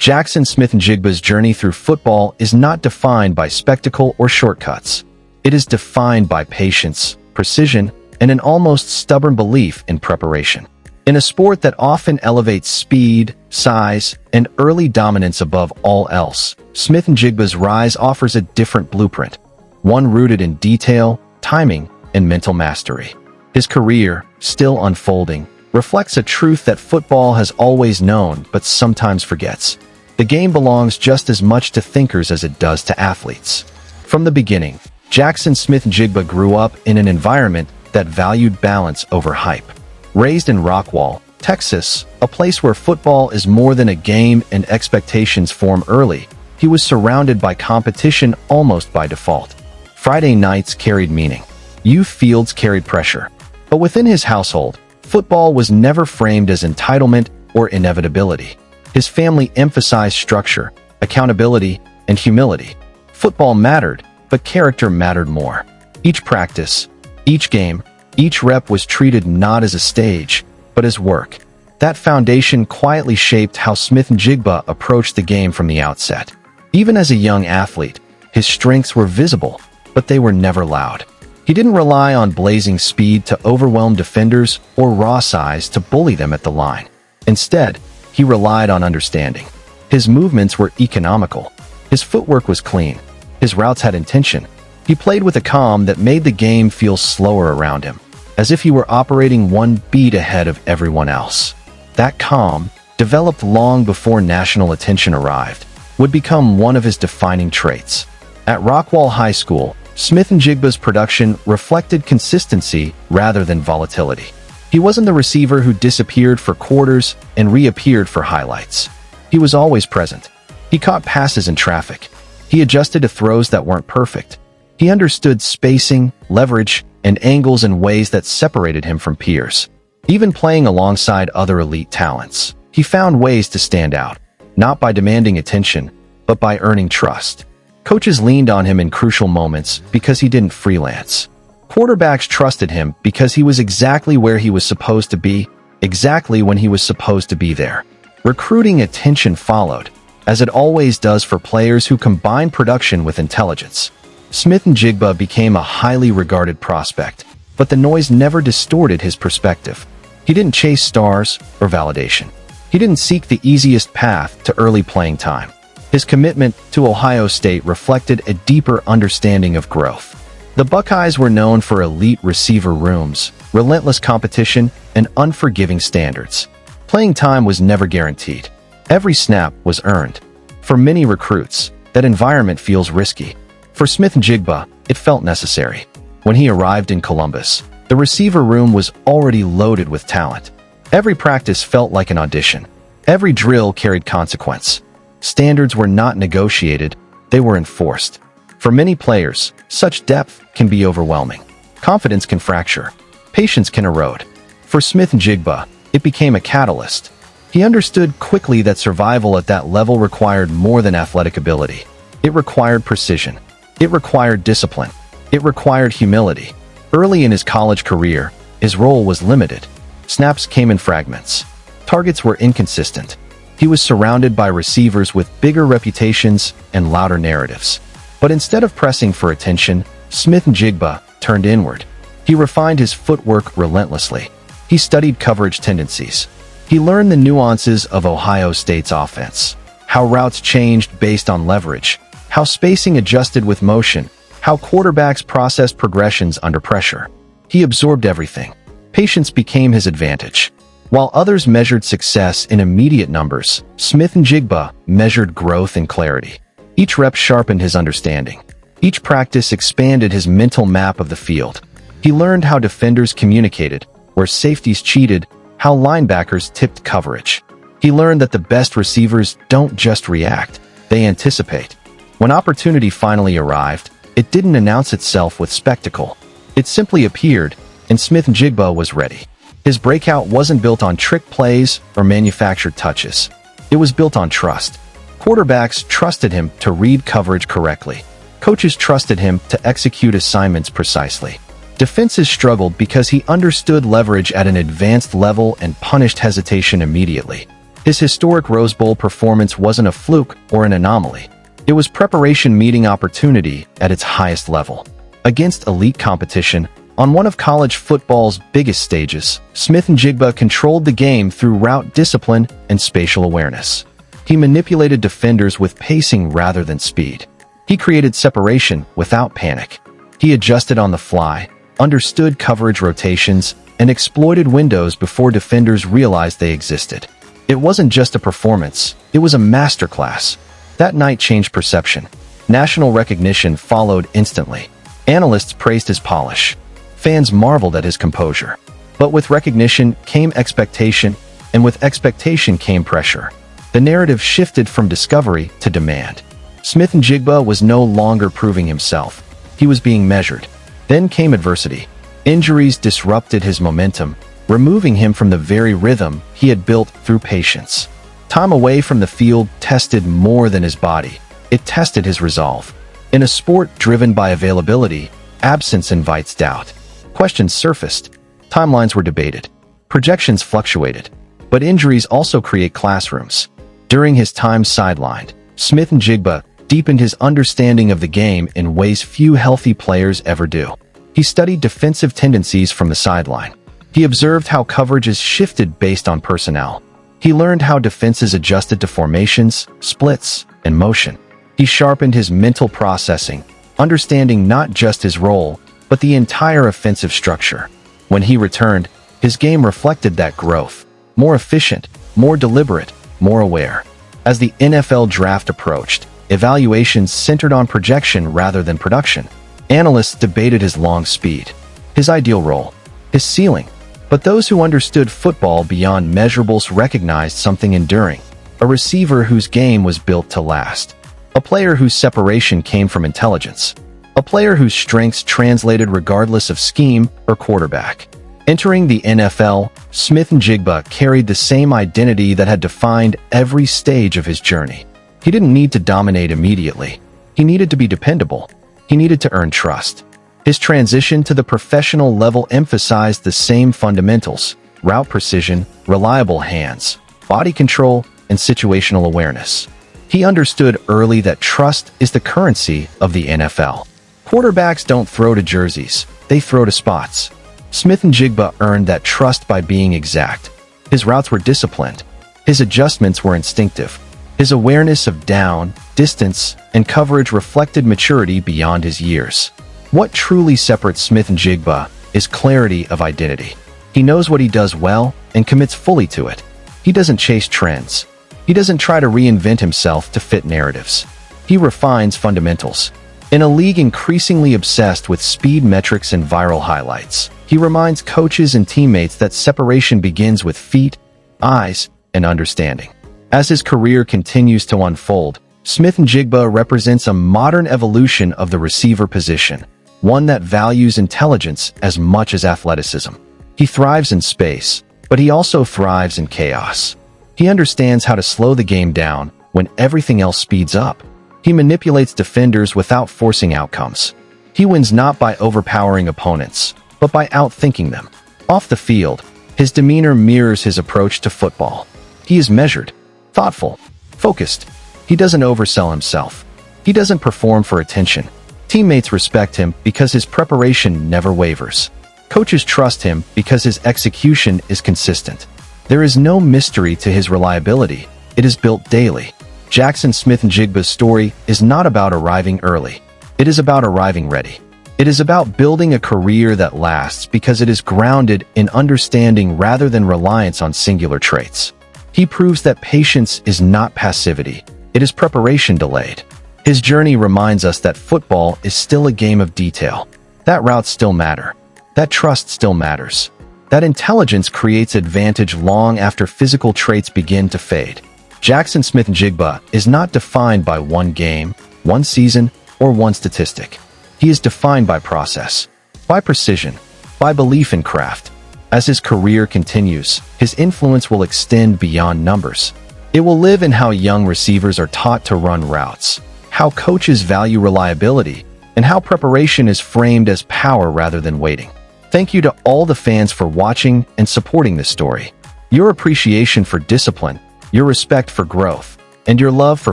Jaxon Smith-Njigba's journey through football is not defined by spectacle or shortcuts. It is defined by patience, precision, and an almost stubborn belief in preparation. In a sport that often elevates speed, size, and early dominance above all else, Smith-Njigba's rise offers a different blueprint, one rooted in detail, timing, and mental mastery. His career, still unfolding, reflects a truth that football has always known but sometimes forgets. The game belongs just as much to thinkers as it does to athletes. From the beginning, Jaxon Smith-Njigba grew up in an environment that valued balance over hype. Raised in Rockwall, Texas, a place where football is more than a game and expectations form early, he was surrounded by competition almost by default. Friday nights carried meaning. Youth fields carried pressure. But within his household, football was never framed as entitlement or inevitability. His family emphasized structure, accountability, and humility. Football mattered, but character mattered more. Each practice, each game, each rep was treated not as a stage, but as work. That foundation quietly shaped how Smith-Njigba approached the game from the outset. Even as a young athlete, his strengths were visible, but they were never loud. He didn't rely on blazing speed to overwhelm defenders or raw size to bully them at the line. Instead, he relied on understanding. His movements were economical. His footwork was clean. His routes had intention. He played with a calm that made the game feel slower around him, as if he were operating one beat ahead of everyone else. That calm, developed long before national attention arrived, would become one of his defining traits. At Rockwall High School, Smith-Njigba's production reflected consistency rather than volatility. He wasn't the receiver who disappeared for quarters and reappeared for highlights. He was always present. He caught passes in traffic. He adjusted to throws that weren't perfect. He understood spacing, leverage, and angles in ways that separated him from peers. Even playing alongside other elite talents, he found ways to stand out, not by demanding attention, but by earning trust. Coaches leaned on him in crucial moments because he didn't freelance. Quarterbacks trusted him because he was exactly where he was supposed to be, exactly when he was supposed to be there. Recruiting attention followed, as it always does for players who combine production with intelligence. Smith-Njigba became a highly regarded prospect, but the noise never distorted his perspective. He didn't chase stars or validation. He didn't seek the easiest path to early playing time. His commitment to Ohio State reflected a deeper understanding of growth. The Buckeyes were known for elite receiver rooms, relentless competition, and unforgiving standards. Playing time was never guaranteed. Every snap was earned. For many recruits, that environment feels risky. For Smith-Njigba, it felt necessary. When he arrived in Columbus, the receiver room was already loaded with talent. Every practice felt like an audition. Every drill carried consequence. Standards were not negotiated, they were enforced. For many players, such depth can be overwhelming. Confidence can fracture. Patience can erode. For Smith-Njigba, it became a catalyst. He understood quickly that survival at that level required more than athletic ability. It required precision. It required discipline. It required humility. Early in his college career, his role was limited. Snaps came in fragments. Targets were inconsistent. He was surrounded by receivers with bigger reputations and louder narratives. But instead of pressing for attention, Smith-Njigba turned inward. He refined his footwork relentlessly. He studied coverage tendencies. He learned the nuances of Ohio State's offense, how routes changed based on leverage, how spacing adjusted with motion, how quarterbacks processed progressions under pressure. He absorbed everything. Patience became his advantage. While others measured success in immediate numbers, Smith-Njigba measured growth in clarity. Each rep sharpened his understanding. Each practice expanded his mental map of the field. He learned how defenders communicated, where safeties cheated, how linebackers tipped coverage. He learned that the best receivers don't just react, they anticipate. When opportunity finally arrived, it didn't announce itself with spectacle. It simply appeared, and Smith-Njigba was ready. His breakout wasn't built on trick plays or manufactured touches. It was built on trust. Quarterbacks trusted him to read coverage correctly. Coaches trusted him to execute assignments precisely. Defenses struggled because he understood leverage at an advanced level and punished hesitation immediately. His historic Rose Bowl performance wasn't a fluke or an anomaly. It was preparation meeting opportunity at its highest level. Against elite competition, on one of college football's biggest stages, Smith-Njigba controlled the game through route discipline and spatial awareness. He manipulated defenders with pacing rather than speed. He created separation without panic. He adjusted on the fly, understood coverage rotations, and exploited windows before defenders realized they existed. It wasn't just a performance, it was a masterclass. That night changed perception. National recognition followed instantly. Analysts praised his polish. Fans marveled at his composure. But with recognition came expectation, and with expectation came pressure. The narrative shifted from discovery to demand. Smith-Njigba was no longer proving himself. He was being measured. Then came adversity. Injuries disrupted his momentum, removing him from the very rhythm he had built through patience. Time away from the field tested more than his body. It tested his resolve. In a sport driven by availability, absence invites doubt. Questions surfaced. Timelines were debated. Projections fluctuated. But injuries also create classrooms. During his time sidelined, Smith-Njigba deepened his understanding of the game in ways few healthy players ever do. He studied defensive tendencies from the sideline. He observed how coverages shifted based on personnel. He learned how defenses adjusted to formations, splits, and motion. He sharpened his mental processing, understanding not just his role, but the entire offensive structure. When he returned, his game reflected that growth. More efficient, more deliberate, more aware. As the NFL draft approached, evaluations centered on projection rather than production. Analysts debated his long speed, his ideal role, his ceiling. But those who understood football beyond measurables recognized something enduring. A receiver whose game was built to last. A player whose separation came from intelligence. A player whose strengths translated regardless of scheme or quarterback. Entering the NFL, Smith-Njigba carried the same identity that had defined every stage of his journey. He didn't need to dominate immediately. He needed to be dependable. He needed to earn trust. His transition to the professional level emphasized the same fundamentals: route precision, reliable hands, body control, and situational awareness. He understood early that trust is the currency of the NFL. Quarterbacks don't throw to jerseys, they throw to spots. Smith-Njigba earned that trust by being exact. His routes were disciplined. His adjustments were instinctive. His awareness of down, distance, and coverage reflected maturity beyond his years. What truly separates Smith-Njigba is clarity of identity. He knows what he does well and commits fully to it. He doesn't chase trends. He doesn't try to reinvent himself to fit narratives. He refines fundamentals. In a league increasingly obsessed with speed metrics and viral highlights, he reminds coaches and teammates that separation begins with feet, eyes, and understanding. As his career continues to unfold, Smith-Njigba represents a modern evolution of the receiver position, one that values intelligence as much as athleticism. He thrives in space, but he also thrives in chaos. He understands how to slow the game down when everything else speeds up. He manipulates defenders without forcing outcomes. He wins not by overpowering opponents, but by outthinking them. Off the field, his demeanor mirrors his approach to football. He is measured, thoughtful, focused. He doesn't oversell himself. He doesn't perform for attention. Teammates respect him because his preparation never wavers. Coaches trust him because his execution is consistent. There is no mystery to his reliability. It is built daily. Jaxon Smith-Njigba's story is not about arriving early. It is about arriving ready. It is about building a career that lasts because it is grounded in understanding rather than reliance on singular traits. He proves that patience is not passivity. It is preparation delayed. His journey reminds us that football is still a game of detail. That routes still matter. That trust still matters. That intelligence creates advantage long after physical traits begin to fade. Jaxon Smith-Njigba is not defined by one game, one season, or one statistic. He is defined by process, by precision, by belief in craft. As his career continues, his influence will extend beyond numbers. It will live in how young receivers are taught to run routes, how coaches value reliability, and how preparation is framed as power rather than waiting. Thank you to all the fans for watching and supporting this story. Your appreciation for discipline, Your respect for growth and your love for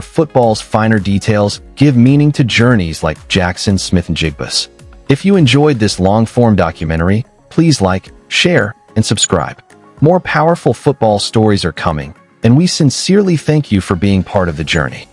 football's finer details give meaning to journeys like Jaxon Smith-Njigba's. If you enjoyed this long-form documentary, please like, share, and subscribe. More powerful football stories are coming, and we sincerely thank you for being part of the journey.